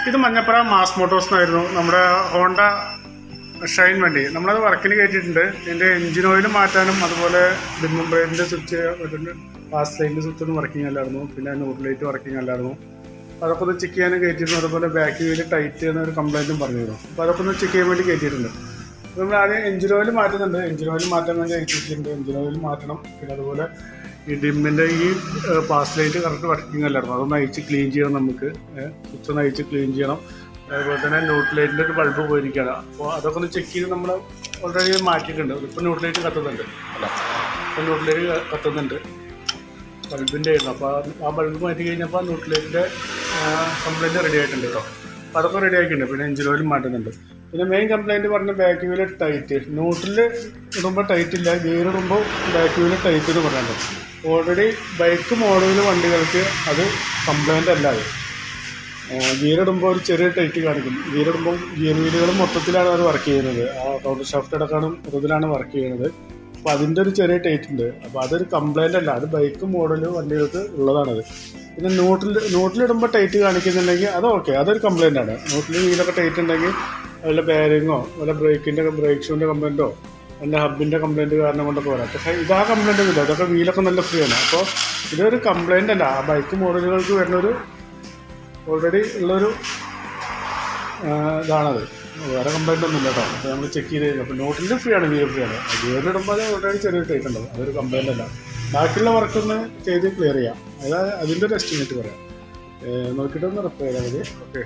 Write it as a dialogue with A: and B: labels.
A: ഇത് Manjappura mass Motors എന്നായിരുന്നു നമ്മുടെ ഹോണ്ട ഷൈൻ വണ്ടി. നമ്മളത് വർക്കിന് കയറ്റിയിട്ടുണ്ട്. ഇതിൻ്റെ എഞ്ചിൻ ഓയിൽ മാറ്റാനും അതുപോലെ ഡിമ്മ് ബ്രേക്കിൻ്റെ സ്വിച്ച് ഫാസ്റ്റ് ലൈറ്റിൻ്റെ സ്വിച്ചൊന്നും വർക്കിംഗ് അല്ലായിരുന്നു. പിന്നെ ന്യൂട്രൽ ലൈറ്റ് വർക്കിംഗ് അല്ലായിരുന്നു. അതൊക്കെ ഒന്ന് ചെക്ക് ചെയ്യാനും കയറ്റിയിരുന്നു. അതുപോലെ ബാക്ക് വീല് ടൈറ്റ് ചെയ്യുന്ന ഒരു കംപ്ലൈൻറ്റും പറഞ്ഞിരുന്നു. അപ്പോൾ അതൊക്കെ ഒന്ന് ചെക്ക് ചെയ്യാൻ വേണ്ടി കയറ്റിയിട്ടുണ്ട്. നമ്മൾ ആദ്യം എഞ്ചിൻ ഓയിൽ മാറ്റുന്നുണ്ട്. എഞ്ചിൻ ഓയിൽ മാറ്റാൻ വേണ്ടി അയച്ചിട്ടുണ്ട്. എഞ്ചിൻ ഓയിൽ മാറ്റണം. പിന്നെ അതുപോലെ ഈ ഡിമ്മിൻ്റെ ഈ ഫാസ്റ്റ് ലൈറ്റ് കറക്റ്റ് വർക്കിംഗ് അല്ലായിരുന്നു. അതൊന്ന് അയച്ച് ക്ലീൻ ചെയ്യണം. നമുക്ക് സ്വിച്ച് ഒന്ന് അയച്ച് ക്ലീൻ ചെയ്യണം. അതുപോലെ തന്നെ ന്യൂട്രൽ ലൈറ്റിൻ്റെ ഒരു ബൾബ് പോയിരിക്കുകയാണ്. അപ്പോൾ അതൊക്കെ ഒന്ന് ചെക്ക് ചെയ്ത് നമ്മൾ ഓൾറെഡി മാറ്റിയിട്ടുണ്ട്. ഇപ്പോൾ ന്യൂട്രൽ ലൈറ്റ് കത്തുന്നുണ്ട്. അല്ല, ഇപ്പോൾ ന്യൂട്രൽ ലൈറ്റ് കത്തുന്നുണ്ട്. ബൾബിൻ്റെ ആയിരുന്നു. അപ്പോൾ ആ ബൾബ് മാറ്റി കഴിഞ്ഞപ്പോൾ ന്യൂട്രൽ ലൈറ്റിൻ്റെ കംപ്ലൈൻറ്റ് റെഡി ആയിട്ടുണ്ട് കേട്ടോ. അപ്പോൾ അതൊക്കെ റെഡി ആക്കിയിട്ടുണ്ട്. പിന്നെ എഞ്ചിൻ ഓയിൽ മാറ്റുന്നുണ്ട്. പിന്നെ മെയിൻ കംപ്ലൈൻറ്റ് പറഞ്ഞ ബാക്ക് വീല് ടൈറ്റ്. ന്യൂട്രൽ ഇടുമ്പോൾ ടൈറ്റ് ഇല്ല, ഗിയർ ഇടുമ്പോൾ ബാക്ക് വീല് ടൈറ്റ് എന്ന് പറയുന്നുണ്ട്. ഓൾറെഡി ബൈക്ക് മോഡൽ വണ്ടികൾക്ക് അത് കംപ്ലൈൻ്റ് അല്ല. അത് ഗിയർ ഇടുമ്പോൾ ഒരു ചെറിയ ടൈറ്റ് കാണിക്കും. ഗിയർ ഇടുമ്പോൾ ഗിയർ വീലുകൾ മൊത്തത്തിലാണ് അത് വർക്ക് ചെയ്യുന്നത്. ആ കൗണ്ടർ ഷാഫ്റ്റ് അടക്കാനും മൊത്തത്തിലാണ് വർക്ക് ചെയ്യുന്നത്. അപ്പോൾ അതിൻ്റെ ഒരു ചെറിയ ടൈറ്റ് ഉണ്ട്. അപ്പോൾ അതൊരു കംപ്ലൈൻ്റ് അല്ല, അത് ബൈക്ക് മോഡൽ വണ്ടികൾക്ക് ഉള്ളതാണത്. പിന്നെ ന്യൂട്രലിടുമ്പോൾ ടൈറ്റ് കാണിക്കുന്നുണ്ടെങ്കിൽ അത് ഓക്കെ, അതൊരു കംപ്ലൈൻ്റ് ആണ്. ന്യൂട്രലിൽ വീലൊക്കെ ടൈറ്റ് ഉണ്ടെങ്കിൽ വല്ല ബെയറിങ്ങോ വല്ല ബ്രേക്ക് ഷൂവിൻ്റെ കംപ്ലൈൻറ്റോ വല്ല ഹബിൻ്റെ കംപ്ലൈൻറ്റ് കാരണം കൊണ്ടൊക്കെ വരാം. പക്ഷേ ഇതാ കംപ്ലൈൻ്റ് ഒന്നുമില്ല. അതൊക്കെ വീലൊക്കെ നല്ല ഫ്രീ ആണ്. അപ്പോൾ ഇതൊരു കംപ്ലൈൻ്റ് അല്ല. ആ ബൈക്ക് മോഡലുകൾക്ക് വരുന്നൊരു ഓൾറെഡി ഉള്ളൊരു ഇതാണത്. വേറെ കംപ്ലൈൻ്റ് ഒന്നുമില്ല കേട്ടോ. അപ്പോൾ നമ്മൾ ചെക്ക് ചെയ്ത് കഴിഞ്ഞാൽ അപ്പോൾ ന്യൂട്രലിൽ ഫ്രീ ആണ്, ഗിയർ ഫ്രീ ആണ്. ഗിയറിലിടുമ്പോൾ അത് ഓൾറെഡി ചെറിയൊരു ടൈറ്റ് ഉണ്ടാവും. അതൊരു കംപ്ലൈൻ്റ് അല്ല. ബാക്കിയുള്ള വർക്കൊന്ന് ചെയ്ത് ക്ലിയർ ചെയ്യാം. അതായത് അതിൻ്റെ ഒരു എസ്റ്റിമേറ്റ് പറയാം. നോക്കിയിട്ടൊന്ന് റിപ്ലൈ ചെയ്താൽ മതി. ഓക്കെ.